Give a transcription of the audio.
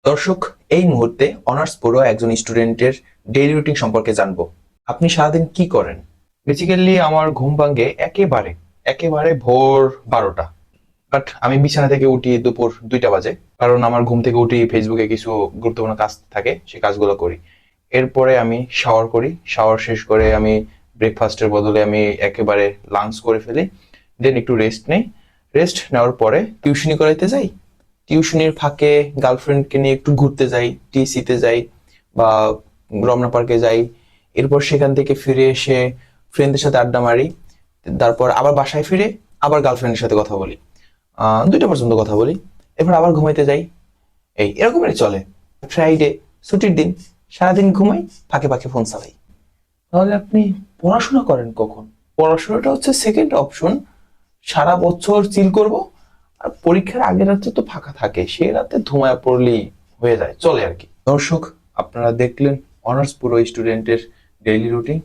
দর্শক, এই মুহূর্তে অনার্স পড়ুয়া একজন স্টুডেন্টের ডেইলি রুটিন সম্পর্কে জানবো। আপনি সারাদিন কি করেন? বেসিক্যালি আমার ঘুম ভাঙে একেবারে একেবারে ভোর 12টা। বাট আমি বিছানা থেকে উঠি দুপুর 2টা বাজে, কারণ আমার ঘুম থেকে উঠি ফেসবুকে কিছু গুরুত্বপূর্ণ কাজ থাকে, সেই কাজগুলো করি। এরপরে আমি শাওয়ার করি, শাওয়ার শেষ করে আমি ব্রেকফাস্টের বদলে আমি একেবারে লাঞ্চ করে ফেলি। দেন একটু রেস্ট নেই। রেস্ট নেওয়ার পরে টিউশনি করাইতে যাই। টিউশনির ফাঁকে গার্লফ্রেন্ডকে নিয়ে একটু ঘুরতে যাই, টিসিতে যাই বা রমনা পার্কে যাই। এরপর সেখান থেকে ফিরে এসে ফ্রেন্ডদের সাথে আড্ডা মারি। তারপর আবার বাসায় ফিরে আবার গার্লফ্রেন্ডের সাথে কথা বলি, 2টা পর্যন্ত কথা বলি। এরপর আবার ঘুমাইতে যাই। এরকমই চলে। ফ্রাইডে ছুটির দিন, সারাদিন ঘুমাই, ফাঁকে ফাঁকে ফোন চালাই। তাহলে আপনি পড়াশোনা করেন কখন? পড়াশোনাটা হচ্ছে সেকেন্ড অপশন। সারা বছর চিল করব, আর পরীক্ষার আগের রাতে তো ফাঁকা থাকে, সেই রাতে ঘুমায় পড়লেই হয়ে যায়, চলে আর কি। দর্শক, আপনারা দেখলেন অনার্স পুরো স্টুডেন্টের ডেইলি রুটিন।